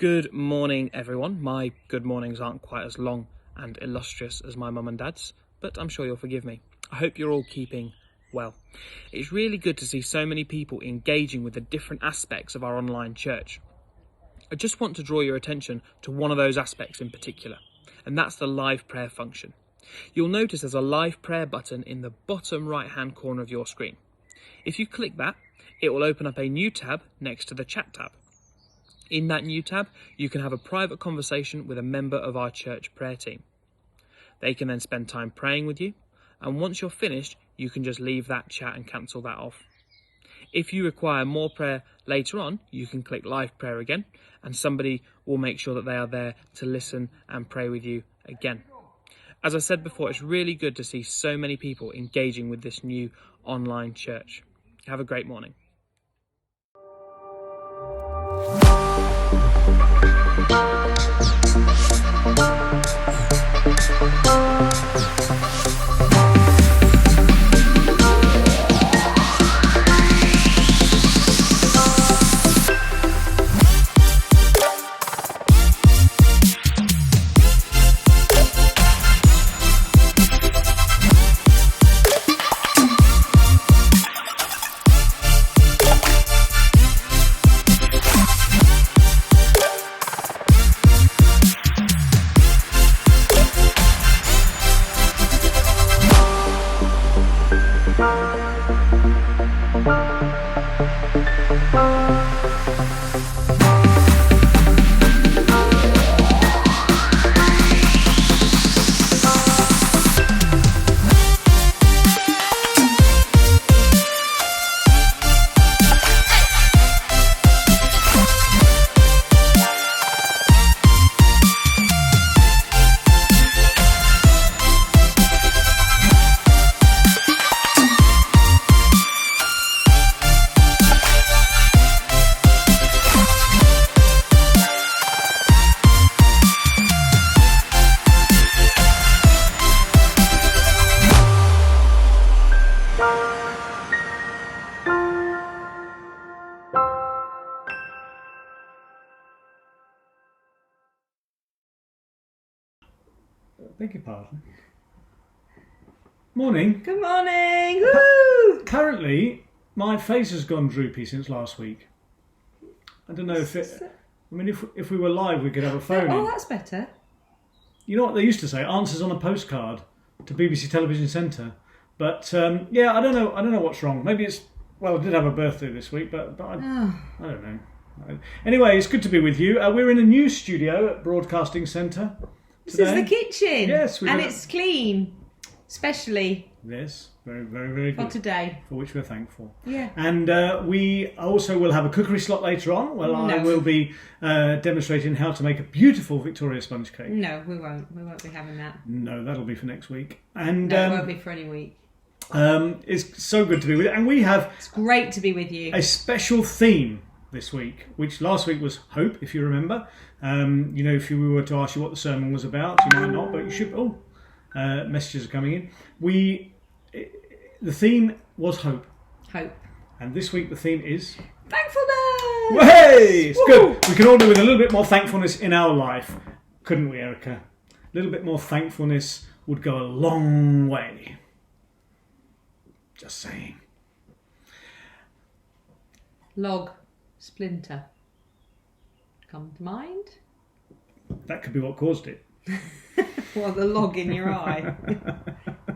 Good morning, everyone. My good mornings aren't quite as long and illustrious as my mum and dad's, but I'm sure you'll forgive me. I hope you're all keeping well. It's really good to see so many people engaging with the different aspects of our online church. I just want to draw your attention to one of those aspects in particular, and that's the live prayer function. You'll notice there's a live prayer button in the bottom right-hand corner of your screen. If you click that, it will open up a new tab next to the chat tab. In that new tab, you can have a private conversation with a member of our church prayer team. They can then spend time praying with you, and once you're finished, you can just leave that chat and cancel that off. If you require more prayer later on, you can click live prayer again, and somebody will make sure that they are there to listen and pray with you again. As I said before, it's really good to see so many people engaging with this new online church. Have a great morning. Beg your pardon. Morning. Good morning. Woo! Currently, my face has gone droopy since last week. I don't know if it... I mean, if we were live, we could have a phone Oh, in. that's better. You know what they used to say? Answers on a postcard to BBC Television Centre. But, yeah, I don't know what's wrong. Maybe it's... Well, I did have a birthday this week, but I don't know. Anyway, it's good to be with you. We're in a new studio at Broadcasting Centre. This is the kitchen. Yes, and it's clean, especially. Yes, very, very, very good. For today. For which we're thankful. Yeah. And we also will have a cookery slot later on. Well, I will be demonstrating how to make a beautiful Victoria sponge cake. No, we won't. We won't be having that. No, that'll be for next week. And no, it won't be for any week. It's so good to be with you. And we have... It's great to be with you. A special theme this week, which last week was hope, if you remember. You know, if we were to ask you what the sermon was about, you might not, but you should. Messages are coming in. The theme was hope. Hope. And this week the theme is thankfulness. Hey, it's good. We can all do with a little bit more thankfulness in our life, couldn't we, Erica? A little bit more thankfulness would go a long way. Just saying. Log, splinter. Come to mind? That could be what caused it. Well, the log in your eye.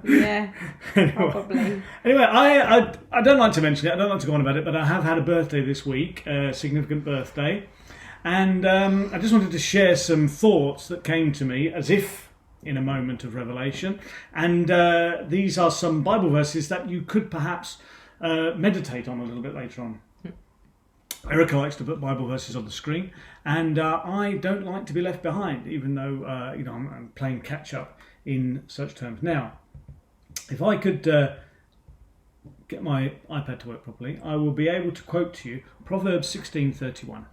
Yeah, probably. Anyway, I don't like to mention it. I don't like to go on about it, but I have had a birthday this week, a significant birthday. And I just wanted to share some thoughts that came to me as if in a moment of revelation. And these are some Bible verses that you could perhaps meditate on a little bit later on. Erica likes to put Bible verses on the screen, and I don't like to be left behind, even though I'm playing catch up in such terms. Now, if I could get my iPad to work properly, I will be able to quote to you Proverbs 16:31.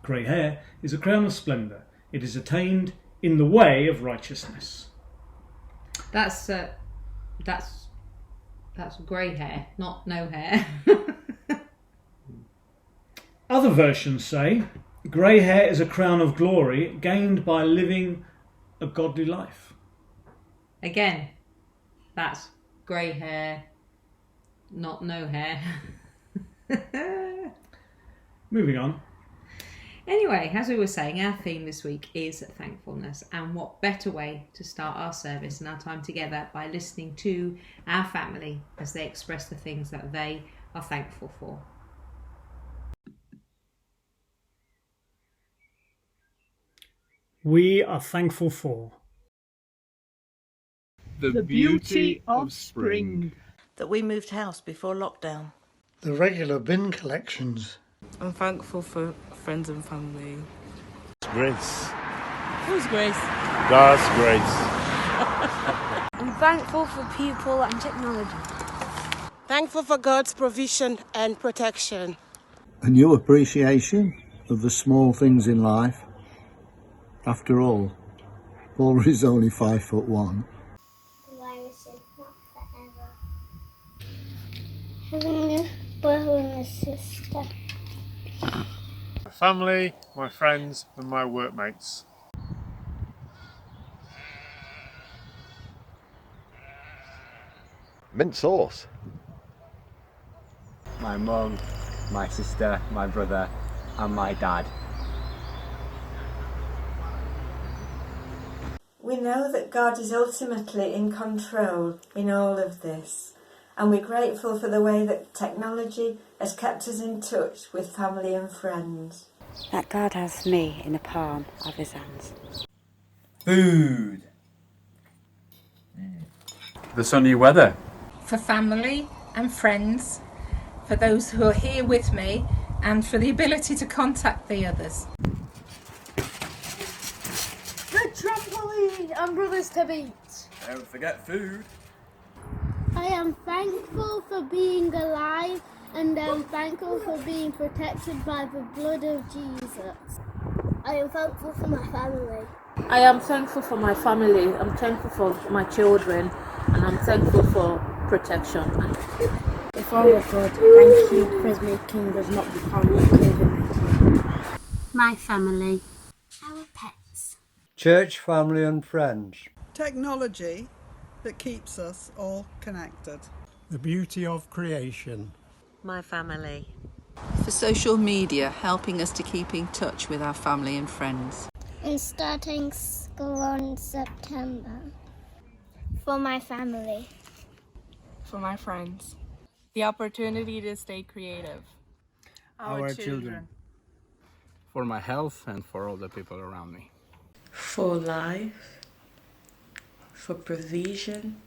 Grey hair is a crown of splendour; it is attained in the way of righteousness. That's grey hair, not no hair. Other versions say, Grey hair is a crown of glory gained by living a godly life. Again, that's grey hair, not no hair. Moving on. Anyway, as we were saying, our theme this week is thankfulness, and what better way to start our service and our time together by listening to our family as they express the things that they are thankful for. We are thankful for the beauty of spring. That we moved house before lockdown. The regular bin collections. I'm thankful for friends and family. Grace. Who's Grace? God's grace. I'm thankful for people and technology. Thankful for God's provision and protection. A new appreciation of the small things in life. After all, Paul is only 5'1". The virus is not forever. Having a brother and a sister. My family, my friends and my workmates. Mint sauce. My mum, my sister, my brother and my dad. We know that God is ultimately in control in all of this, and we're grateful for the way that technology has kept us in touch with family and friends. That God has me in the palm of his hands. Food. The sunny weather. For family and friends, for those who are here with me, and for the ability to contact the others. The trampoline and brothers to beat. Don't forget food. I am thankful for being alive, and I'm thankful for being protected by the blood of Jesus. I am thankful for my family. I am thankful for my family. I'm thankful for my children, and I'm thankful for protection. If I were God, thank you because making does not become COVID-19. My family. Our pets. Church, family and friends. Technology that keeps us all connected. The beauty of creation. My family. For social media, helping us to keep in touch with our family and friends. And starting school in September. For my family. For my friends. The opportunity to stay creative. Our children. For my health and for all the people around me. For life, for provision,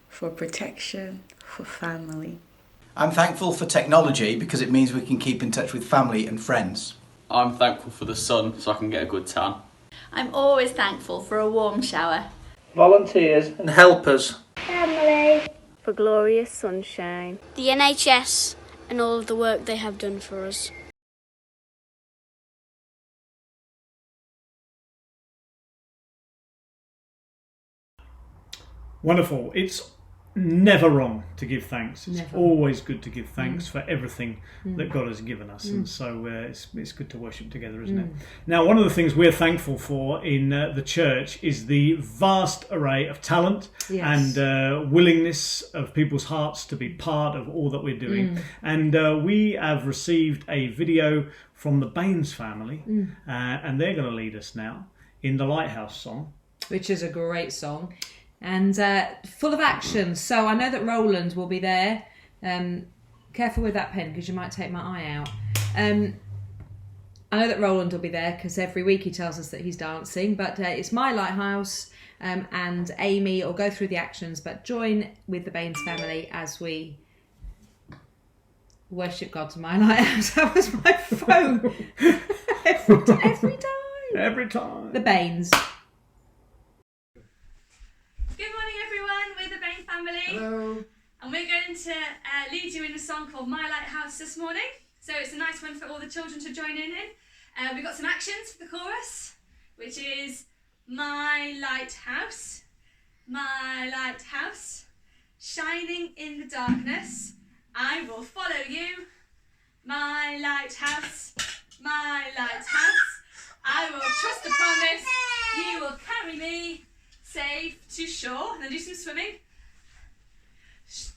for protection, for family. I'm thankful for technology because it means we can keep in touch with family and friends. I'm thankful for the sun so I can get a good tan. I'm always thankful for a warm shower. Volunteers and helpers. Family. For glorious sunshine. The NHS and all of the work they have done for us. Wonderful. It's never wrong to give thanks. It's Never. always good to give thanks for everything Mm. that God has given us, and so it's good to worship together, isn't it? Mm. Now, one of the things we're thankful for in the church is the vast array of talent Yes. and willingness of people's hearts to be part of all that we're doing. And we have received a video from the Baines family, and they're going to lead us now in the Lighthouse song. Which is a great song. And full of action. So I know that Roland will be there. Careful with that pen because you might take my eye out. I know that Roland will be there because every week he tells us that he's dancing. But it's My Lighthouse, and Amy will go through the actions. But join with the Baines family as we worship God to My Lighthouse. That was my phone. every time. Every time. The Baines. Good morning, everyone. We're the Bain family. Hello. And we're going to lead you in a song called My Lighthouse this morning. So it's a nice one for all the children to join in. We've got some actions for the chorus, which is My lighthouse, shining in the darkness, I will follow you. My lighthouse, my lighthouse. I will trust the promise. You will carry me safe to shore. And then do some swimming.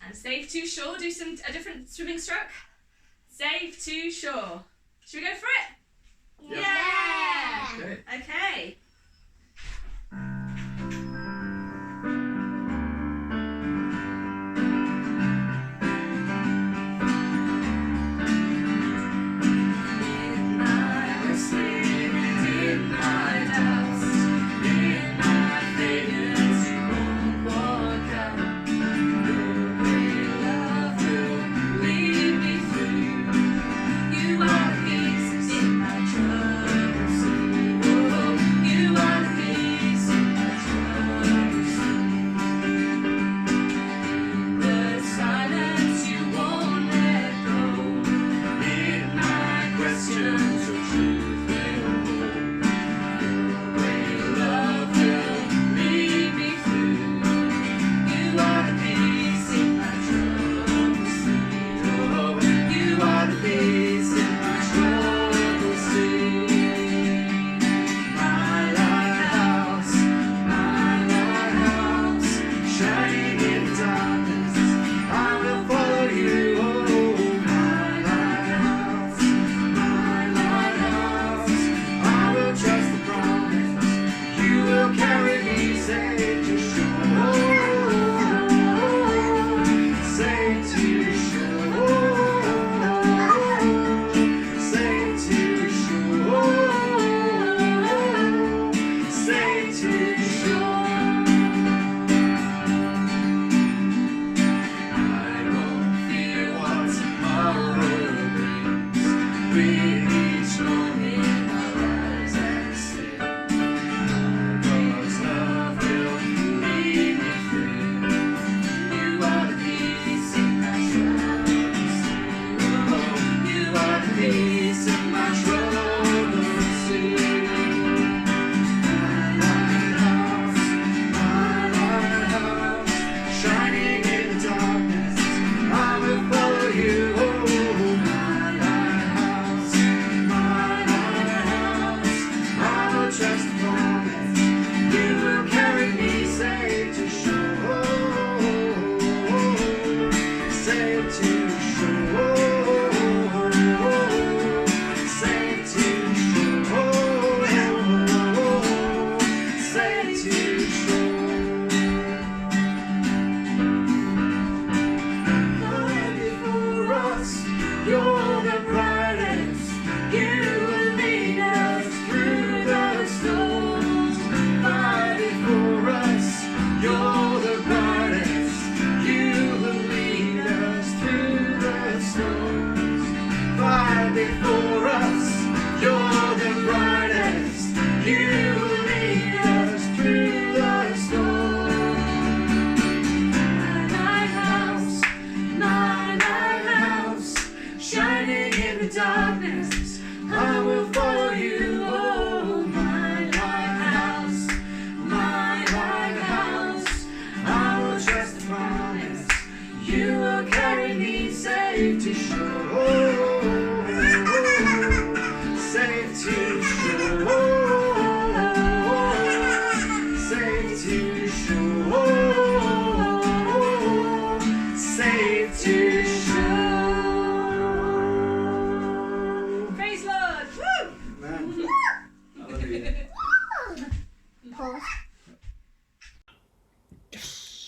And safe to shore. Do a different swimming stroke. Safe to shore. Should we go for it? Yeah! Okay.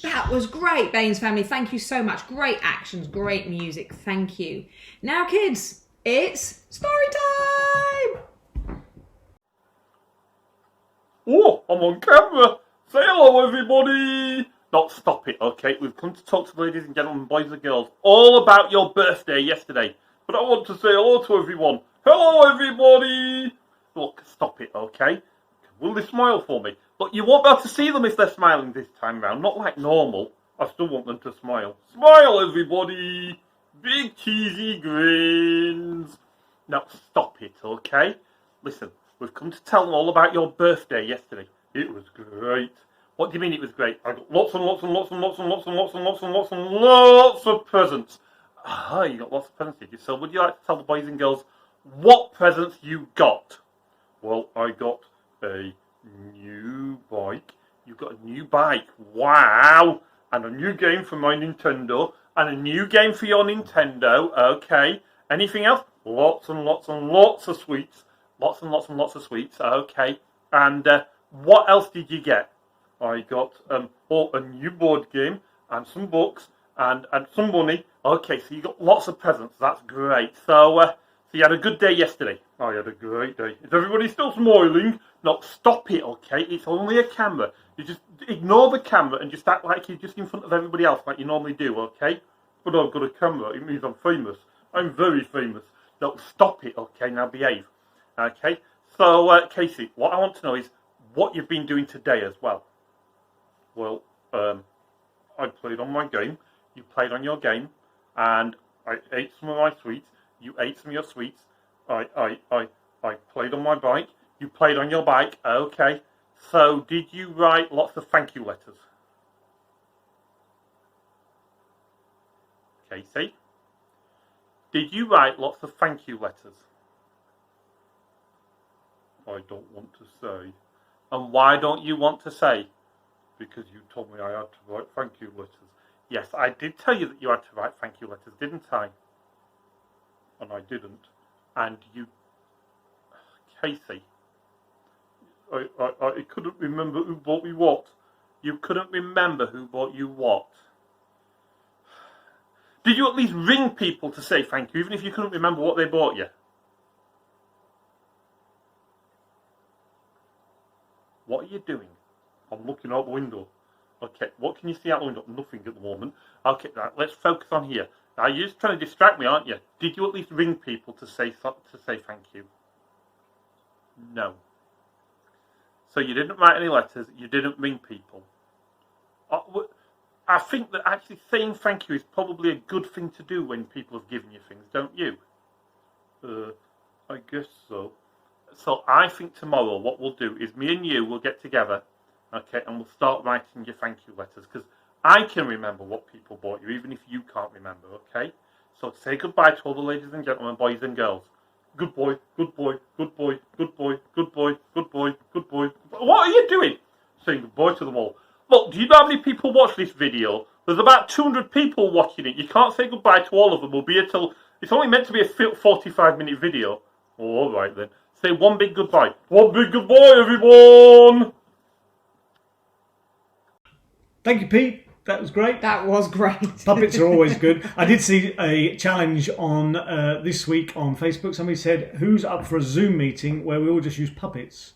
That was great, Baines family. Thank you so much. Great actions, great music. Thank you. Now, kids, it's story time. Oh, I'm on camera. Say hello, everybody. Not stop it, okay? We've come to talk to ladies and gentlemen, boys and girls, all about your birthday yesterday. But I want to say hello to everyone. Hello, everybody. Look, stop it, okay? Will they smile for me? Look, you won't be able to see them if they're smiling this time round. Not like normal. I still want them to smile. Smile, everybody. Big cheesy grins. Now, stop it, okay? Listen, we've come to tell them all about your birthday yesterday. It was great. What do you mean it was great? I got lots and lots and lots and lots and lots and lots and lots and lots and lots of presents. Ah, you got lots of presents, did you? So would you like to tell the boys and girls what presents you got. Well, I got a new bike. You got a new bike. Wow! And a new game for my Nintendo. And a new game for your Nintendo. Okay. Anything else? Lots and lots and lots of sweets. Lots and lots and lots of sweets. Okay. And what else did you get? I got a new board game and some books and some money. Okay, so you got lots of presents. That's great. So you had a good day yesterday. I had a great day. Is everybody still smiling? No, stop it, okay? It's only a camera. You just ignore the camera and just act like you're just in front of everybody else like you normally do, okay? But I've got a camera. It means I'm famous. I'm very famous. No, stop it, okay? Now behave. Okay? So, Casey, what I want to know is what you've been doing today as well. Well, I played on my game. You played on your game. And I ate some of my sweets. You ate some of your sweets. I played on my bike. You played on your bike. Okay. So, did you write lots of thank you letters? Casey? Did you write lots of thank you letters? I don't want to say. And why don't you want to say? Because you told me I had to write thank you letters. Yes, I did tell you that you had to write thank you letters, didn't I? And I didn't. And you... Casey, I couldn't remember who bought me what. You couldn't remember who bought you what. Did you at least ring people to say thank you, even if you couldn't remember what they bought you? What are you doing? I'm looking out the window. Okay, what can you see out the window? Nothing at the moment. Okay, right, let's focus on here. Now, you're just trying to distract me, aren't you? Did you at least ring people to say thank you? No. So you didn't write any letters, you didn't ring people. I think that actually saying thank you is probably a good thing to do when people have given you things, don't you? I guess so. So I think tomorrow what we'll do is me and you will get together, okay, and we'll start writing your thank you letters, because I can remember what people bought you, even if you can't remember, okay? So say goodbye to all the ladies and gentlemen, boys and girls. Good boy, good boy, good boy, good boy, good boy, good boy, good boy. What are you doing? Saying goodbye to them all. Look, do you know how many people watch this video? There's about 200 people watching it. You can't say goodbye to all of them. We'll be here till... It's only meant to be a 45-minute video. Oh, all right then. Say one big goodbye. One big goodbye, everyone! Thank you, Pete. That was great. That was great. Puppets are always good. I did see a challenge on this week on Facebook. Somebody said, who's up for a Zoom meeting where we all just use puppets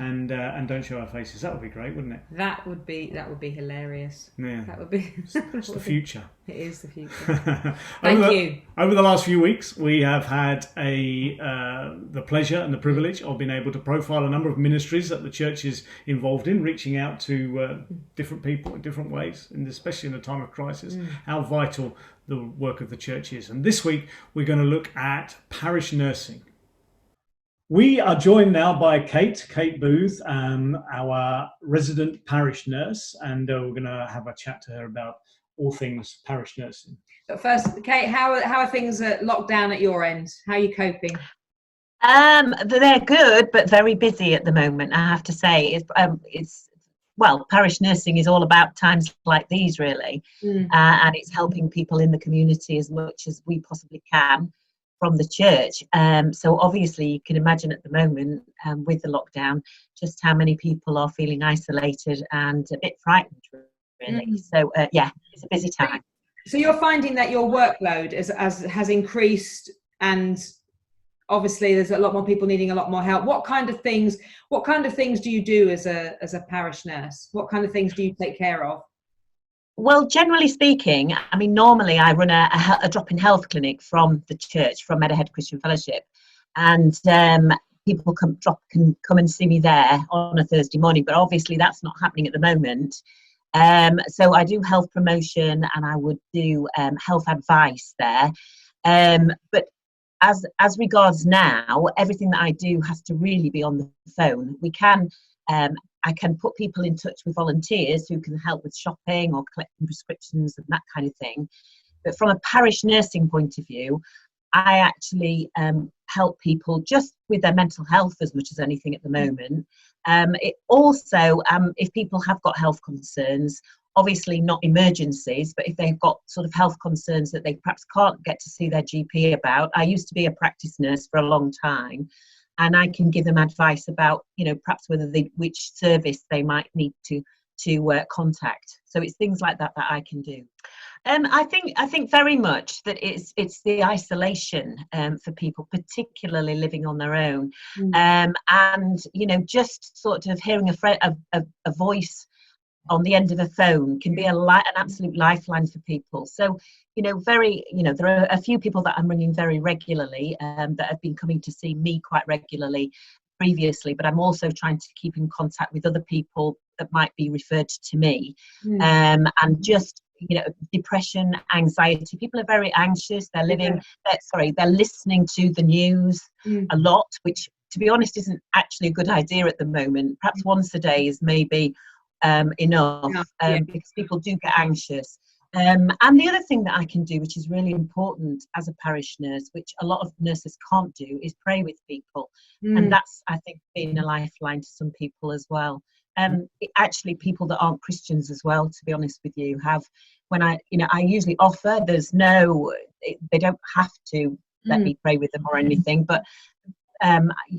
and don't show our faces? That would be great, wouldn't it? That would be hilarious. Yeah. That would be... It's the future. It is the future. Thank you. Over the last few weeks, we have had the pleasure and the privilege of being able to profile a number of ministries that the church is involved in, reaching out to different people in different ways, and especially in a time of crisis, how vital the work of the church is. And this week, we're going to look at parish nursing. We are joined now by Kate Booth, our resident parish nurse, and we're going to have a chat to her about all things parish nursing. But first, Kate, how are things locked down at your end? How are you coping? They're good, but very busy at the moment, I have to say. Well, parish nursing is all about times like these, really, and it's helping people in the community as much as we possibly can from the church. So obviously you can imagine at the moment with the lockdown just how many people are feeling isolated and a bit frightened, really. So yeah, it's a busy time. So you're finding that your workload has increased, and obviously there's a lot more people needing a lot more help. What kind of things do you do as a parish nurse? What kind of things do you take care of? Well, generally speaking, I mean, normally I run a drop-in health clinic from the church, from Meadowhead Christian Fellowship, and people can come and see me there on a Thursday morning, but obviously that's not happening at the moment. So I do health promotion and I would do health advice there. But as regards now, everything that I do has to really be on the phone. I can put people in touch with volunteers who can help with shopping or collecting prescriptions and that kind of thing. But from a parish nursing point of view, I actually help people just with their mental health as much as anything at the moment. It also, if people have got health concerns, obviously not emergencies, but if they've got sort of health concerns that they perhaps can't get to see their GP about. I used to be a practice nurse for a long time, and I can give them advice about, perhaps which service they might need to contact. So it's things like that I can do. I think very much that it's the isolation for people, particularly living on their own, and just sort of hearing a voice on the end of a phone can be an absolute lifeline for people. So there are a few people that I'm ringing very regularly that have been coming to see me quite regularly previously, but I'm also trying to keep in contact with other people that might be referred to me. And just depression, anxiety. People are very anxious. They're they're listening to the news a lot, which, to be honest, isn't actually a good idea at the moment. Perhaps once a day is maybe enough, because people do get anxious. And the other thing that I can do, which is really important as a parish nurse, which a lot of nurses can't do, is pray with people. And that's, I think, been a lifeline to some people as well. Actually, people that aren't Christians as well, to be honest with you, when I usually offer, they don't have to let me pray with them or anything, but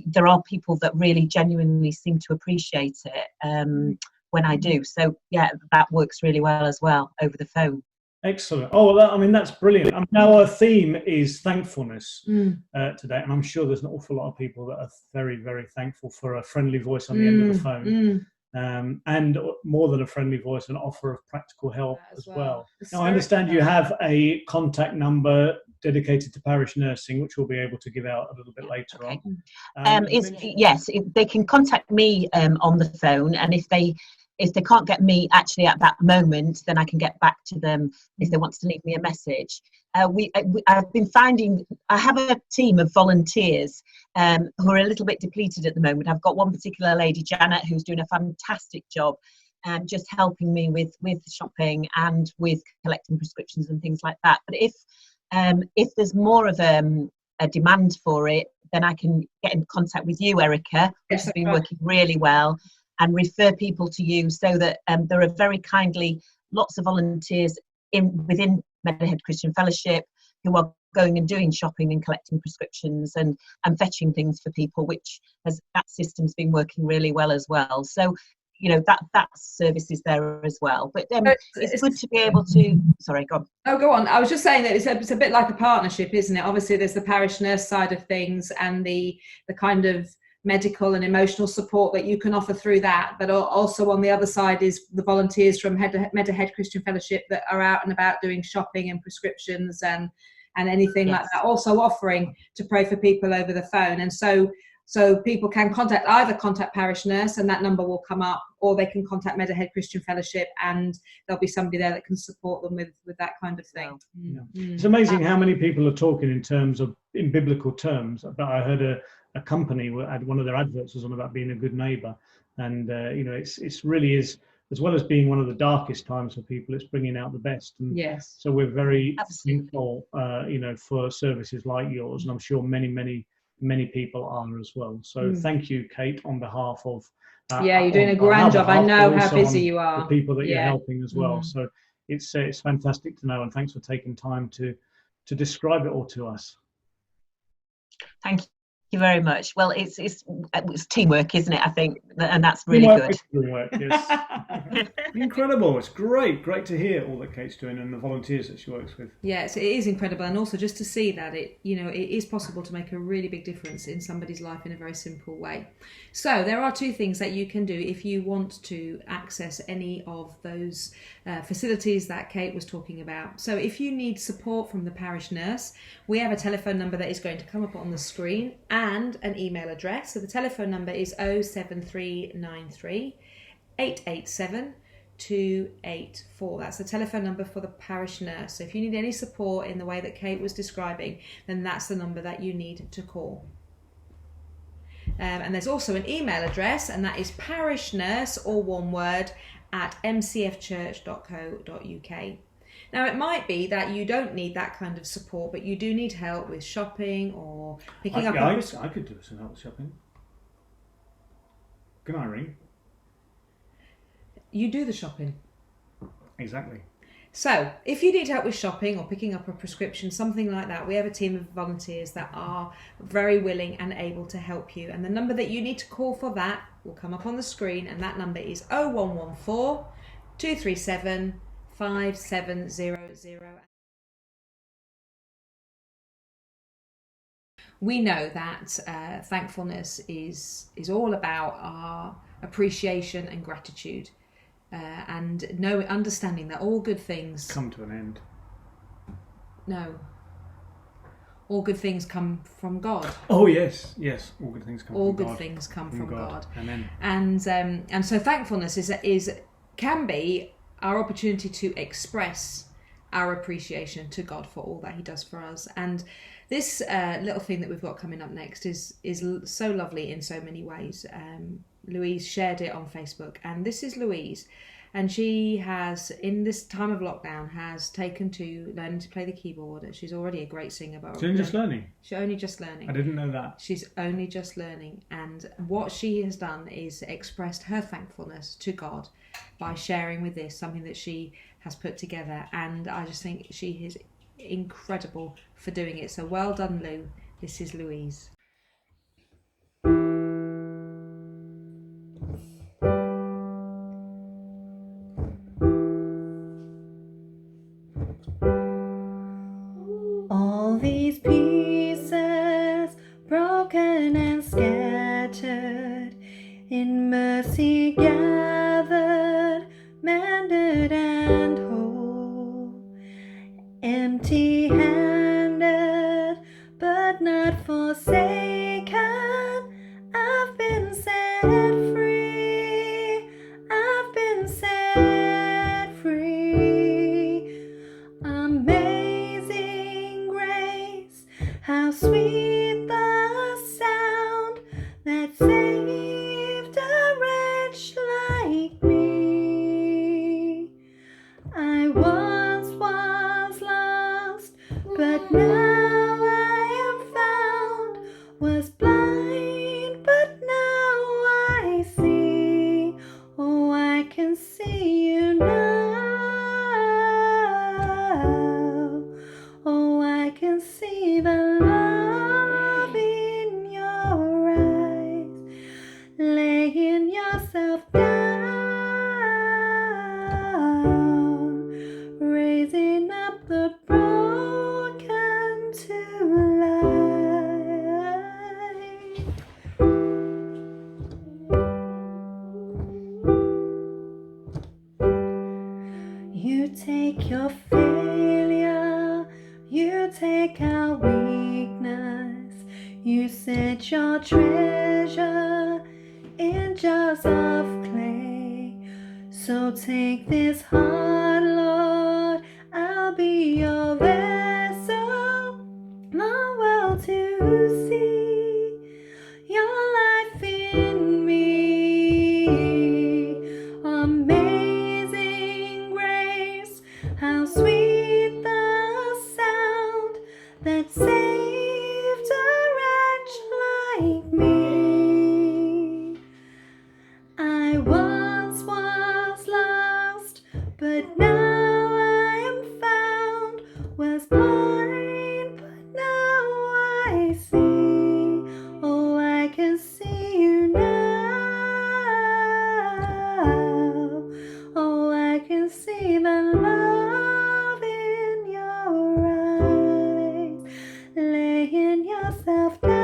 there are people that really genuinely seem to appreciate it when I do. So yeah, that works really well as well over the phone. Excellent. Oh, well, that's brilliant. Now our theme is thankfulness today, and I'm sure there's an awful lot of people that are very, very thankful for a friendly voice on the end of the phone. And more than a friendly voice, an offer of practical help as well. Now, I understand you have a contact number dedicated to parish nursing, which we'll be able to give out a little bit later on. Yes, they can contact me on the phone, and if they can't get me actually at that moment, then I can get back to them if they want to leave me a message. I've been finding I have a team of volunteers who are a little bit depleted at the moment. I've got one particular lady, Janet, who's doing a fantastic job, just helping me with shopping and with collecting prescriptions and things like that. But if there's more of a demand for it, then I can get in contact with you, Erica, which has been working really well, and refer people to you, so that there are very kindly lots of volunteers within Meadowhead Christian Fellowship who are going and doing shopping and collecting prescriptions and fetching things for people, that system's been working really well as well. So that service is there as well. But it's good to be able to. Sorry, go on. Oh, go on. I was just saying that it's a bit like a partnership, isn't it? Obviously, there's the parish nurse side of things and the kind of medical and emotional support that you can offer through that, but also on the other side is the volunteers from Meadowhead Christian Fellowship that are out and about doing shopping and prescriptions and anything like that, also offering to pray for people over the phone. And so people can either contact parish nurse and that number will come up, or they can contact Meadowhead Christian Fellowship and there'll be somebody there that can support them with that kind of thing. It's amazing how many people are talking in biblical terms. But I heard a company had one of their adverts was on about being a good neighbour, and it's really is, as well as being one of the darkest times for people, it's bringing out the best. And yes, so we're very thankful for services like yours, and I'm sure many people are as well. So thank you, Kate, on behalf of you're doing a grand job. I know how busy you are, the people that you're helping as well. So it's fantastic to know, and thanks for taking time to describe it all to us. Thank you very much. Well, it's teamwork, isn't it? I think, and that's really good. Teamwork, yes. Incredible. It's great to hear all that Kate's doing and the volunteers that she works with. Yes, it is incredible, and also just to see that it is possible to make a really big difference in somebody's life in a very simple way. So there are two things that you can do if you want to access any of those facilities that Kate was talking about. So if you need support from the parish nurse, we have a telephone number that is going to come up on the screen and an email address. So the telephone number is 07393 887 284. That's the telephone number for the parish nurse. So if you need any support in the way that Kate was describing, then that's the number that you need to call. And there's also an email address, and that is parishnurse, all one word, at mcfchurch.co.uk. Now, it might be that you don't need that kind of support, but you do need help with shopping or picking up. I could do some help with shopping. Can I ring? You do the shopping. Exactly. So, if you need help with shopping or picking up a prescription, something like that, we have a team of volunteers that are very willing and able to help you. And the number that you need to call for that will come up on the screen, and that number is 0114 237 5700. We know that thankfulness is all about our appreciation and gratitude. And understanding that all good things come to an end. No. All good things come from God. Oh yes, all good things come. All from good God. things come from God. Amen. And so thankfulness can be our opportunity to express our appreciation to God for all that He does for us. And this little thing that we've got coming up next is so lovely in so many ways. Louise shared it on Facebook, and this is Louise, and she has, in this time of lockdown, has taken to learning to play the keyboard. She's already a great singer, but she's just learning. She's only just learning. I didn't know that. She's only just learning, and what she has done is expressed her thankfulness to God by sharing with this something that she has put together, and I just think she is incredible for doing it. So well done, Lou. This is Louise. All these pieces, broken and scattered, in mercy gathered, mended and whole, empty-handed, but not forsaken. I've been set free, I've been set free. Amazing grace, how sweet the sound that saved a wretch like me. I once was lost, but now I am found, was blind, but now I see. Oh, I can see you now. Oh, I can see the love in your eyes, laying yourself down, raising up the broken to life. You take your failure, you take our weakness, you set your treasure in jars of clay. So take this heart, Lord, I'll be your vessel, the world to see your life in me. Amazing grace, how sweet the sound that saved a wretch like me. I once was lost, but now I am found, was blind, but now I see. Oh, I can see you now. Oh, I can see the love in your eyes, laying yourself down,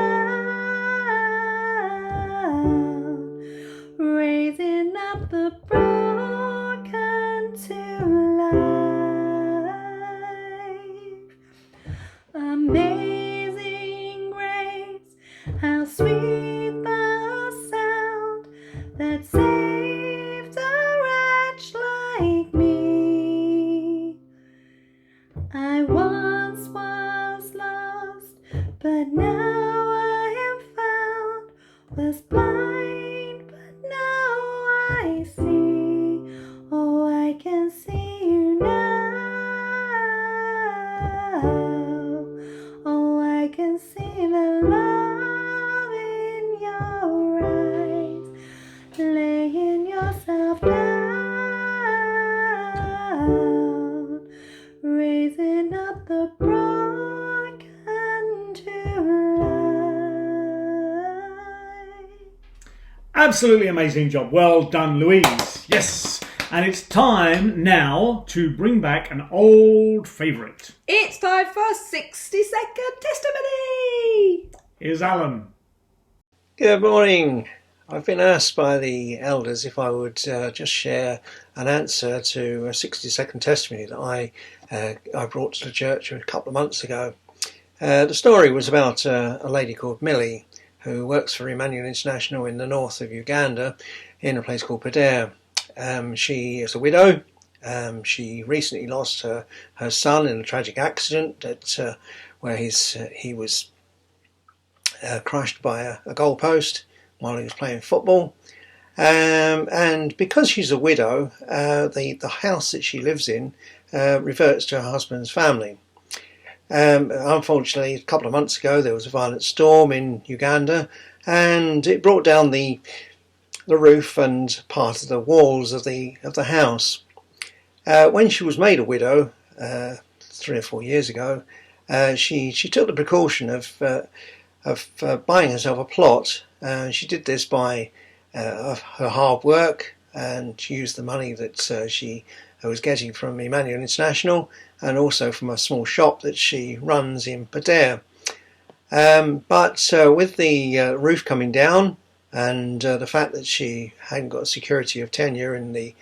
raising up the broken to life. Amazing grace, how sweet the sound that saved a wretch like me. I once was lost, but now I am found, was blind, but now I see. Oh, I can see you now. raising up the broken to life. Absolutely amazing job. Well done, Louise. Yes. And it's time now to bring back an old favourite. It's time for 60-second testimony. Here's Alan. Good morning. I've been asked by the elders if I would just share an answer to a 60-second testimony that I brought to the church a couple of months ago. The story was about a lady called Millie who works for Emmanuel International in the north of Uganda in a place called Padere. She is a widow. She recently lost her son in a tragic accident where he was crushed by a goalpost while he was playing football. And because she's a widow, the house that she lives in reverts to her husband's family. Unfortunately, a couple of months ago there was a violent storm in Uganda, and it brought down the roof and part of the walls of the house. When she was made a widow 3 or 4 years ago, she took the precaution of buying herself a plot. She did this by her hard work, and she used the money that she was getting from Emmanuel International and also from a small shop that she runs in Padere. But with the roof coming down and the fact that she hadn't got security of tenure in the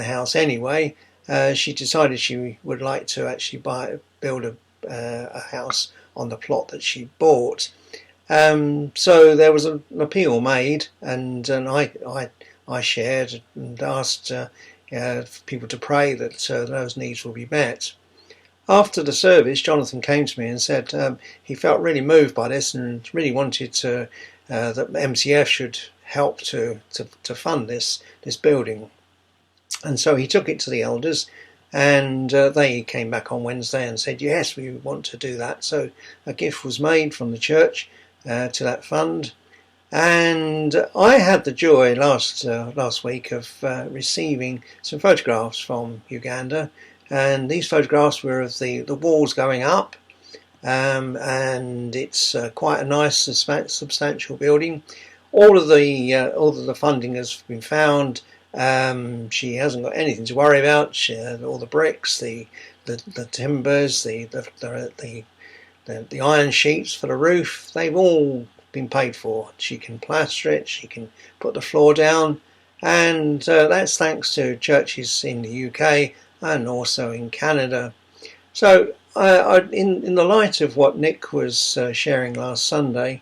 house anyway, she decided she would like to actually build a house on the plot that she bought. So there was an appeal made, and I shared and asked people to pray that those needs will be met. After the service, Jonathan came to me and said he felt really moved by this and really wanted that MCF should help to fund this building. And so he took it to the elders, and they came back on Wednesday and said, yes, we want to do that. So a gift was made from the church to that fund. And I had the joy last week of receiving some photographs from Uganda, and these photographs were of the walls going up, and it's quite a nice substantial building. All of the funding has been found. She hasn't got anything to worry about. All the bricks, the timbers, the iron sheets for the roof, they've all been paid for. She can plaster it, she can put the floor down, and that's thanks to churches in the UK and also in Canada. So in the light of what Nick was sharing last Sunday,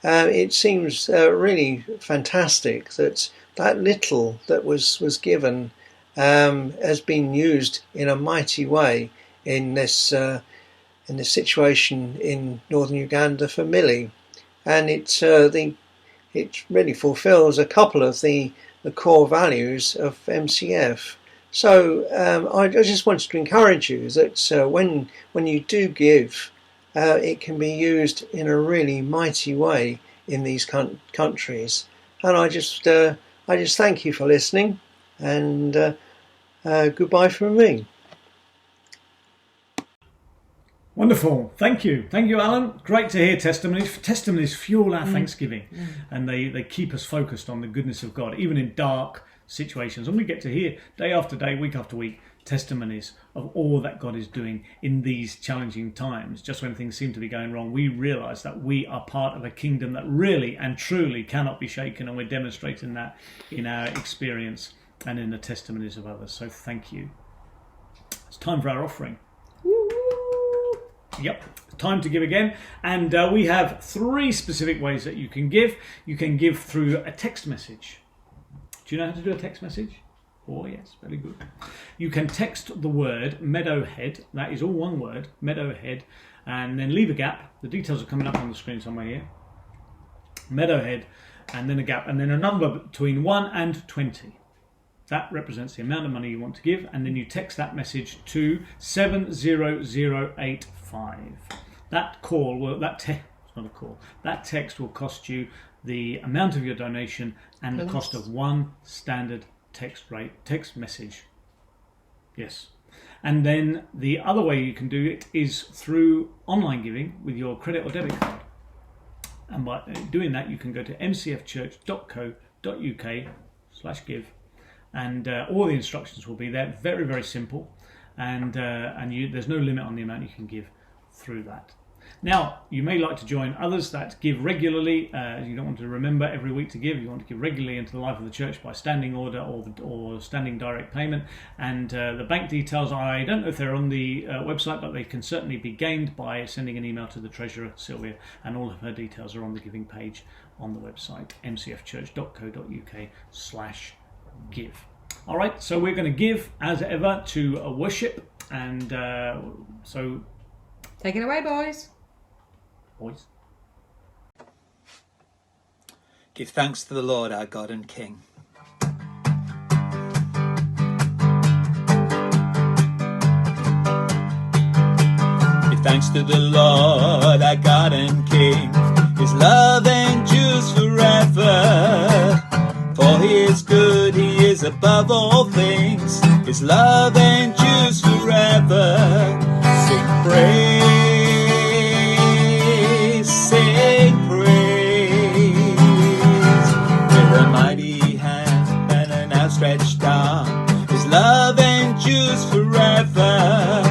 it seems really fantastic that little that was given has been used in a mighty way in this situation in northern Uganda for Millie, and it really fulfills a couple of the core values of MCF. So I just wanted to encourage you that when you do give, it can be used in a really mighty way in these countries. And I just thank you for listening, and goodbye from me. Wonderful. Thank you, Alan. Great to hear testimonies. Testimonies fuel our Thanksgiving, and they keep us focused on the goodness of God, even in dark situations. And we get to hear day after day, week after week, testimonies of all that God is doing in these challenging times. Just when things seem to be going wrong, we realise that we are part of a kingdom that really and truly cannot be shaken, and we're demonstrating that in our experience and in the testimonies of others. So thank you. It's time for our offering. Yep, time to give again. And we have 3 specific ways that you can give. You can give through a text message. Do you know how to do a text message? Oh yes, very good. You can text the word Meadowhead, that is all one word, Meadowhead, and then leave a gap. The details are coming up on the screen somewhere here. Meadowhead, and then a gap, and then a number between 1 and 20. That represents the amount of money you want to give, and then you text that message to 70085. That text will cost you the amount of your donation and the cost of one standard text message. Yes. And then the other way you can do it is through online giving with your credit or debit card. And by doing that, you can go to mcfchurch.co.uk/give, and all the instructions will be there. Very, very simple, and there's no limit on the amount you can give through that. Now, you may like to join others that give regularly. You don't want to remember every week to give. You want to give regularly into the life of the church by standing order or standing direct payment. And the bank details, I don't know if they're on the website, but they can certainly be gained by sending an email to the treasurer, Sylvia, and all of her details are on the giving page on the website, mcfchurch.co.uk/give. All right, so we're going to give, as ever, to worship. And so... Take it away, boys. Boys. Give thanks to the Lord our God and King. Give thanks to the Lord our God and King. His love endures forever. For he is good, he is above all things. His love endures forever. Sing praise, sing praise. With a mighty hand and an outstretched arm, his love endures forever.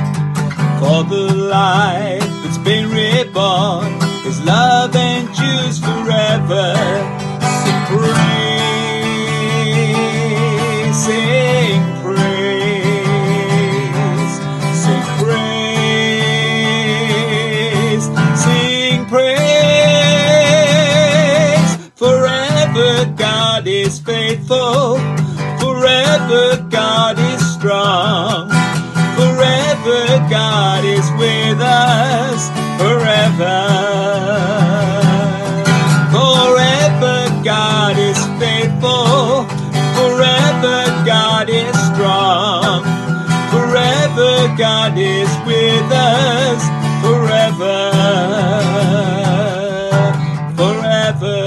For the life that's been reborn, his love endures forever. Sing praise, sing praise, sing praise, sing praise. Forever God is faithful, forever God is strong, forever God is with us, forever. Forever God is faithful, forever God is strong, forever God is with us, forever, forever.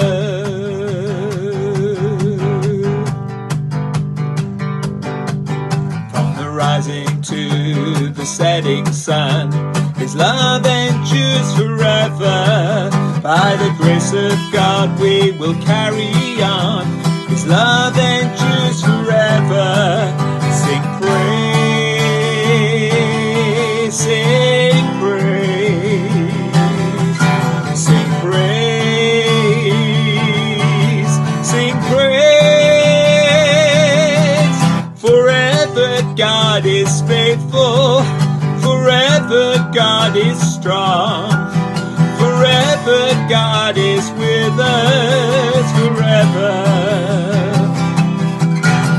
From the rising to the setting sun, his love endures forever. By the grace of God we will carry on. His love endures forever. Sing praise, sing praise, sing praise, sing praise. Forever God is faithful, forever God is strong, forever God is with us, forever.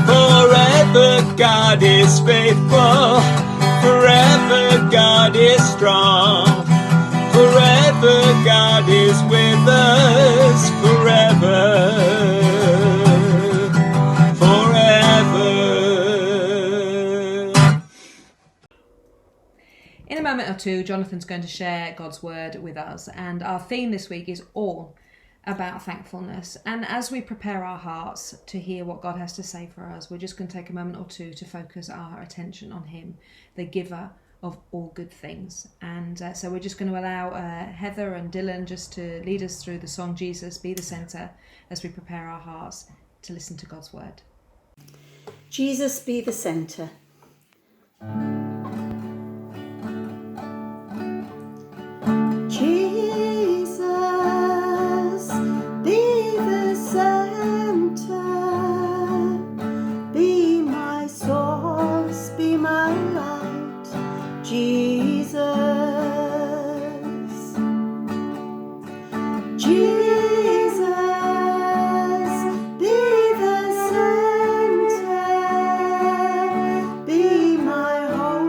Forever God is faithful, forever God is strong, forever God is with us, forever, forever. In a moment or two, Jonathan's going to share God's word with us, and our theme this week is all about thankfulness. And as we prepare our hearts to hear what God has to say for us, we're just going to take a moment or two to focus our attention on him, the giver of all good things. And so we're just going to allow Heather and Dylan just to lead us through the song Jesus Be the Centre as we prepare our hearts to listen to God's word. Jesus be the centre. Jesus be the centre, be my source, be my light, Jesus. Jesus be the centre, be my hope.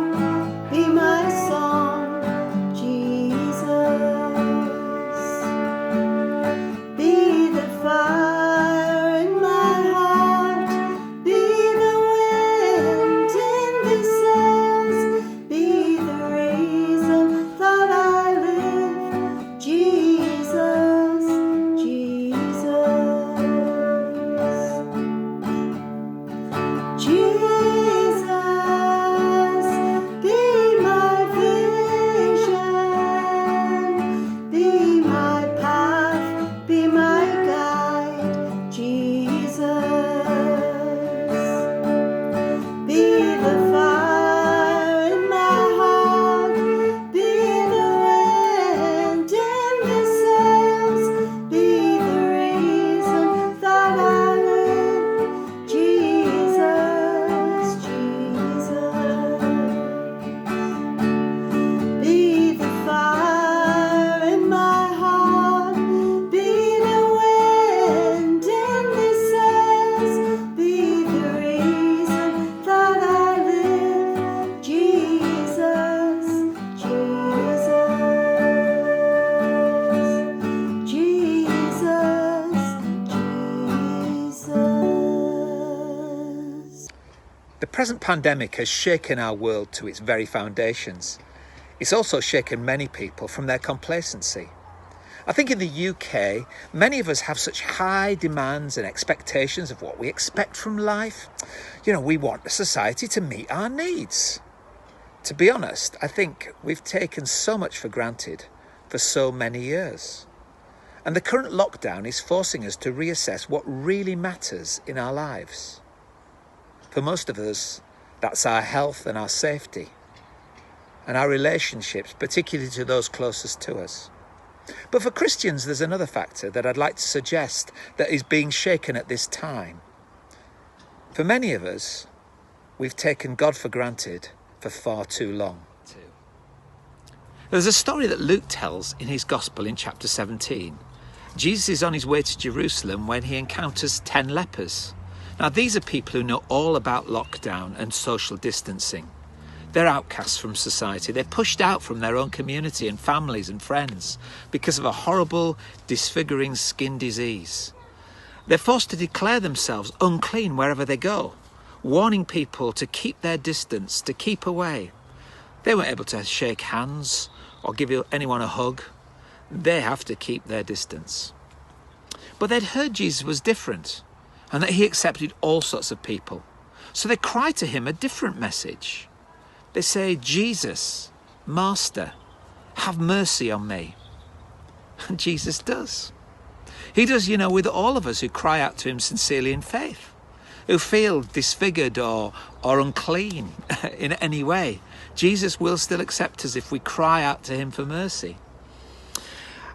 present pandemic has shaken our world to its very foundations. It's also shaken many people from their complacency. I think in the UK, many of us have such high demands and expectations of what we expect from life. We want a society to meet our needs. To be honest, I think we've taken so much for granted for so many years. And the current lockdown is forcing us to reassess what really matters in our lives. For most of us, that's our health and our safety, and our relationships, particularly to those closest to us. But for Christians, there's another factor that I'd like to suggest that is being shaken at this time. For many of us, we've taken God for granted for far too long. There's a story that Luke tells in his Gospel in chapter 17. Jesus is on his way to Jerusalem when he encounters 10 lepers. Now, these are people who know all about lockdown and social distancing. They're outcasts from society. They're pushed out from their own community and families and friends because of a horrible, disfiguring skin disease. They're forced to declare themselves unclean wherever they go, warning people to keep their distance, to keep away. They weren't able to shake hands or give anyone a hug. They have to keep their distance. But they'd heard Jesus was different and that he accepted all sorts of people. So they cry to him a different message. They say, "Jesus, Master, have mercy on me." And Jesus does. He does, with all of us who cry out to him sincerely in faith, who feel disfigured or unclean in any way. Jesus will still accept us if we cry out to him for mercy.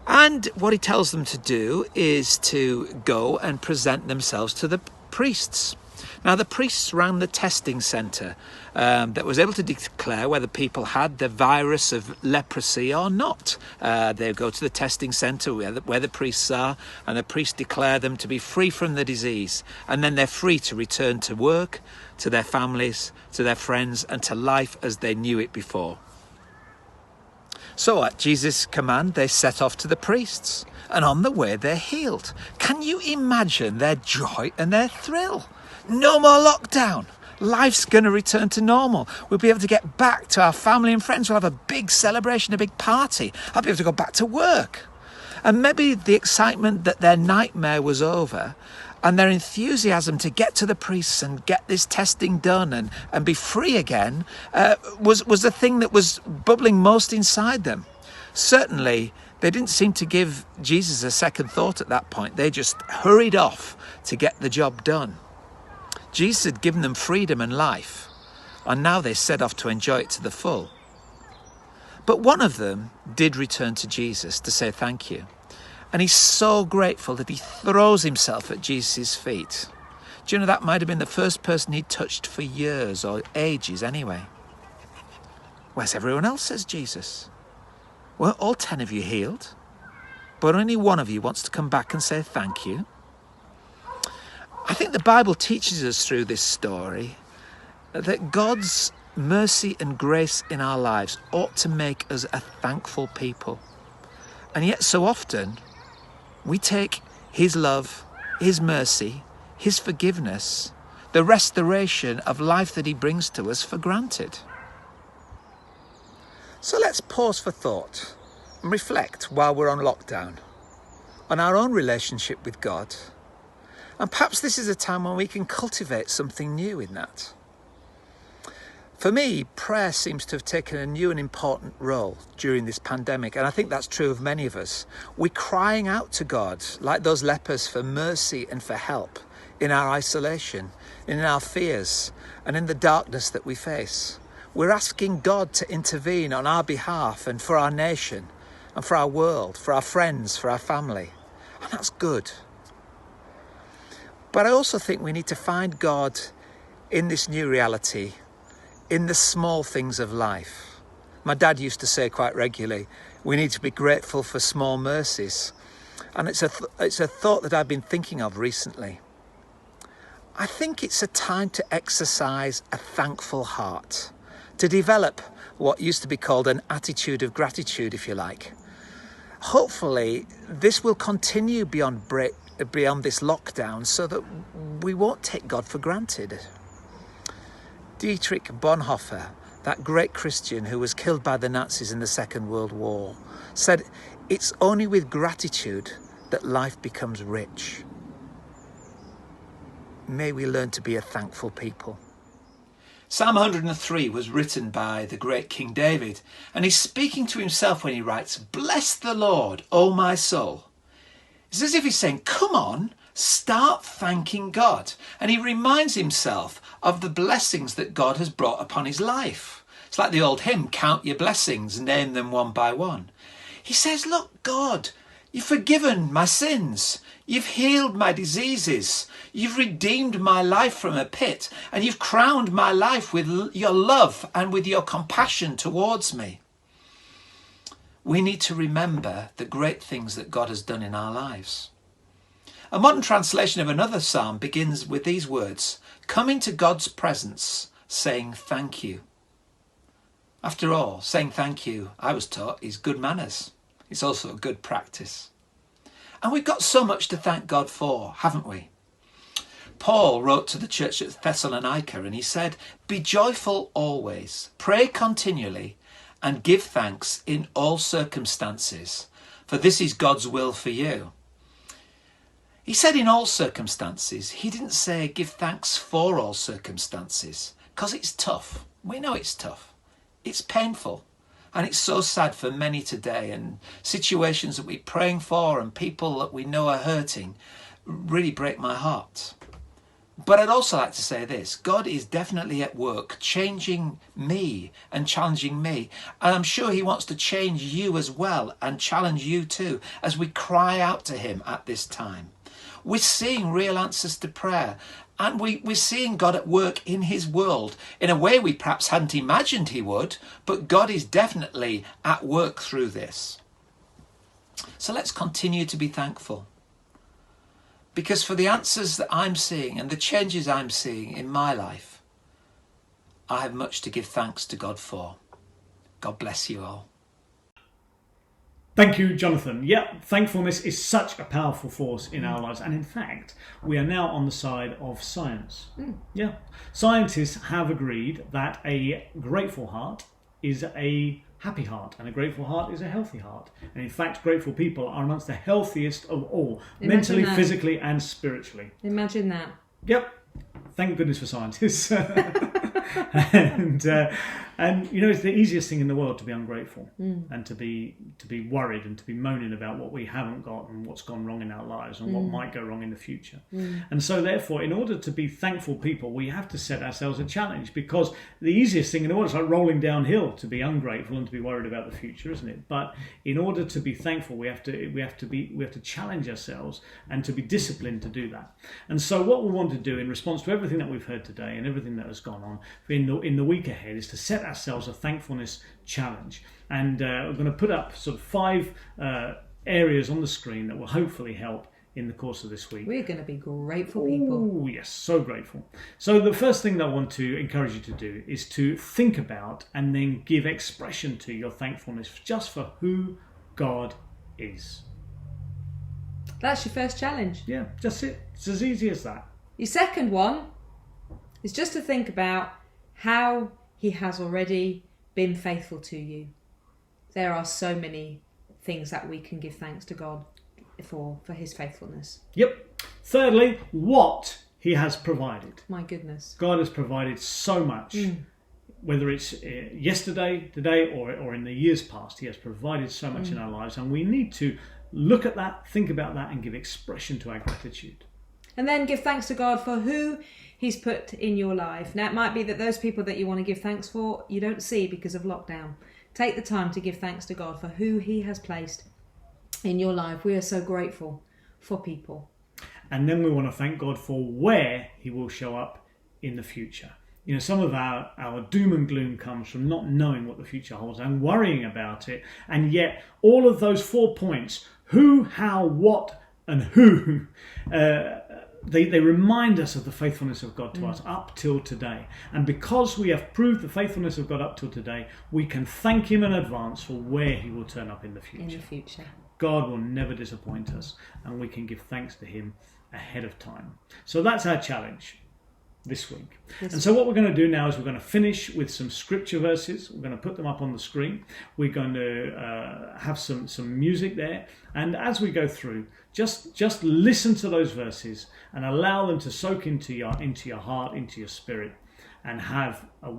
And what he tells them to do is to go and present themselves to the priests. Now, the priests ran the testing centre that was able to declare whether people had the virus of leprosy or not. They go to the testing centre where the priests are, and the priests declare them to be free from the disease. And then they're free to return to work, to their families, to their friends, and to life as they knew it before. So at Jesus' command, they set off to the priests, and on the way they're healed. Can you imagine their joy and their thrill? No more lockdown. Life's going to return to normal. We'll be able to get back to our family and friends. We'll have a big celebration, a big party. I'll be able to go back to work. And maybe the excitement that their nightmare was over and their enthusiasm to get to the priests and get this testing done and be free again was the thing that was bubbling most inside them. Certainly, they didn't seem to give Jesus a second thought at that point. They just hurried off to get the job done. Jesus had given them freedom and life, and now they set off to enjoy it to the full. But one of them did return to Jesus to say thank you. And he's so grateful that he throws himself at Jesus' feet. Do you know that might have been the first person he'd touched for years or ages anyway? "Where's everyone else?" says Jesus. "Weren't all 10 of you healed? But only one of you wants to come back and say thank you?" I think the Bible teaches us through this story that God's mercy and grace in our lives ought to make us a thankful people. And yet so often we take his love, his mercy, his forgiveness, the restoration of life that he brings to us for granted. So let's pause for thought and reflect while we're on lockdown on our own relationship with God. And perhaps this is a time when we can cultivate something new in that. For me, prayer seems to have taken a new and important role during this pandemic, and I think that's true of many of us. We're crying out to God, like those lepers, for mercy and for help in our isolation, in our fears, and in the darkness that we face. We're asking God to intervene on our behalf and for our nation, and for our world, for our friends, for our family. And that's good. But I also think we need to find God in this new reality, in the small things of life. My dad used to say quite regularly, we need to be grateful for small mercies. And it's a thought that I've been thinking of recently. I think it's a time to exercise a thankful heart, to develop what used to be called an attitude of gratitude, if you like. Hopefully, this will continue beyond this lockdown so that we won't take God for granted. Dietrich Bonhoeffer, that great Christian who was killed by the Nazis in the Second World War, said, "It's only with gratitude that life becomes rich." May we learn to be a thankful people. Psalm 103 was written by the great King David, and he's speaking to himself when he writes, "Bless the Lord, O my soul." It's as if he's saying, come on, start thanking God. And he reminds himself of the blessings that God has brought upon his life. It's like the old hymn, count your blessings, name them one by one. He says, look, God, you've forgiven my sins. You've healed my diseases. You've redeemed my life from a pit. And you've crowned my life with your love and with your compassion towards me. We need to remember the great things that God has done in our lives. A modern translation of another psalm begins with these words, come into God's presence saying thank you. After all, saying thank you, I was taught, is good manners. It's also a good practice. And we've got so much to thank God for, haven't we? Paul wrote to the church at Thessalonica and he said, be joyful always, pray continually, and give thanks in all circumstances, for this is God's will for you. He said in all circumstances. He didn't say give thanks for all circumstances, because it's tough. We know it's tough. It's painful. And it's so sad for many today, and situations that we're praying for and people that we know are hurting really break my heart. But I'd also like to say this, God is definitely at work changing me and challenging me. And I'm sure he wants to change you as well and challenge you too as we cry out to him at this time. We're seeing real answers to prayer, and we're seeing God at work in his world in a way we perhaps hadn't imagined he would, but God is definitely at work through this. So let's continue to be thankful. Because for the answers that I'm seeing and the changes I'm seeing in my life, I have much to give thanks to God for. God bless you all. Thank you, Jonathan. Yeah, thankfulness is such a powerful force in our lives. And in fact, we are now on the side of science. Yeah. Scientists have agreed that a grateful heart is a happy heart, and a grateful heart is a healthy heart. And in fact, grateful people are amongst the healthiest of all, mentally, physically, and spiritually. Imagine that. Yep. Thank goodness for scientists. And you know, it's the easiest thing in the world to be ungrateful and to be worried and to be moaning about what we haven't got and what's gone wrong in our lives and what might go wrong in the future. And so therefore, in order to be thankful people, we have to set ourselves a challenge, because the easiest thing in the world is like rolling downhill to be ungrateful and to be worried about the future, isn't it? But in order to be thankful, we have to challenge ourselves and to be disciplined to do that. And so what we want to do in response to everything that we've heard today and everything that has gone on in the week ahead is to set ourselves a thankfulness challenge. And we're going to put up sort of 5 areas on the screen that will hopefully help in the course of this week. We're going to be grateful people. Oh, yes, so grateful. So the first thing that I want to encourage you to do is to think about and then give expression to your thankfulness just for who God is. That's your first challenge. Yeah, just it. It's as easy as that. Your second one is just to think about how he has already been faithful to you. There are so many things that we can give thanks to God for his faithfulness. Yep. Thirdly, what he has provided. My goodness. God has provided so much. Whether it's yesterday, today, or in the years past, he has provided so much in our lives, and we need to look at that, think about that, and give expression to our gratitude. And then give thanks to God for who he's put in your life. Now, it might be that those people that you want to give thanks for, you don't see because of lockdown. Take the time to give thanks to God for who he has placed in your life. We are so grateful for people. And then we want to thank God for where he will show up in the future. You know, some of our doom and gloom comes from not knowing what the future holds and worrying about it. And yet, all of those 4 points, who, how, what, and who, they remind us of the faithfulness of God to us up till today. And because we have proved the faithfulness of God up till today, we can thank him in advance for where he will turn up in the future. God will never disappoint us, and we can give thanks to him ahead of time. So that's our challenge. this week. This And so what we're going to do now is we're going to finish with some scripture verses. We're going to put them up on the screen. We're going to have some music there. And as we go through, just listen to those verses and allow them to soak into your heart, into your spirit, and have a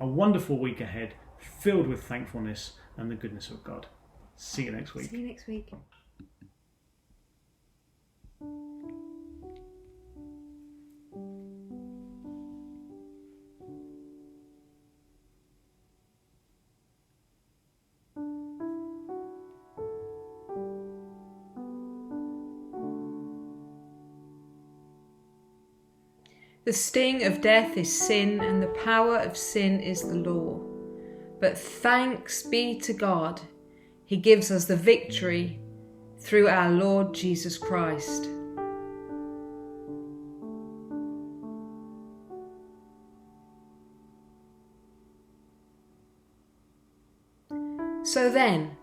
wonderful week ahead filled with thankfulness and the goodness of God. See you next week. See you next week. The sting of death is sin, and the power of sin is the law. But thanks be to God, He gives us the victory through our Lord Jesus Christ. So then,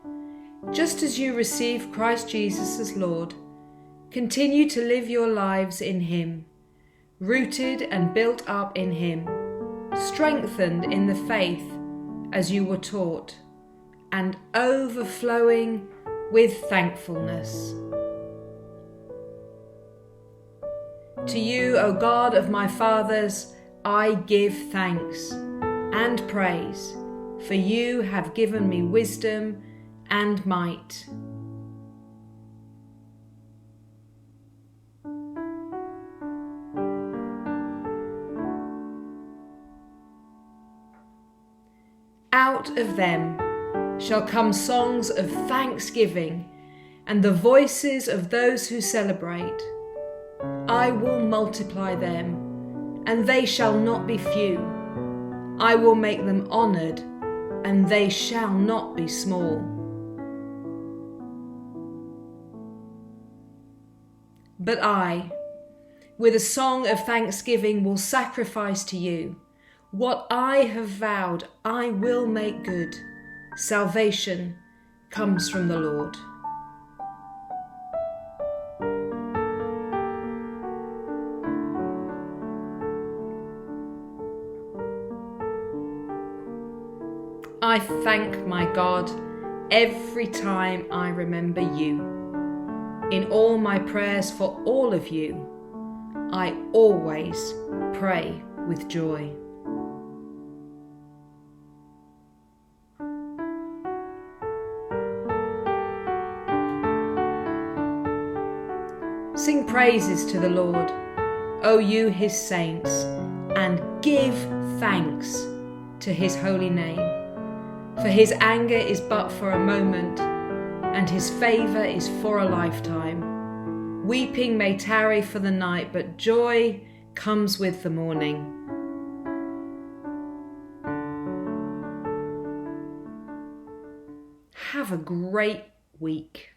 just as you receive Christ Jesus as Lord, continue to live your lives in Him, rooted and built up in Him, strengthened in the faith as you were taught, and overflowing with thankfulness. To you, O God of my fathers, I give thanks and praise, for you have given me wisdom and might. Out of them shall come songs of thanksgiving and the voices of those who celebrate. I will multiply them, and they shall not be few. I will make them honoured, and they shall not be small. But I, with a song of thanksgiving, will sacrifice to you. What I have vowed, I will make good. Salvation comes from the Lord. I thank my God every time I remember you. In all my prayers for all of you, I always pray with joy. Sing praises to the Lord, O you his saints, and give thanks to his holy name. For his anger is but for a moment, and his favour is for a lifetime. Weeping may tarry for the night, but joy comes with the morning. Have a great week.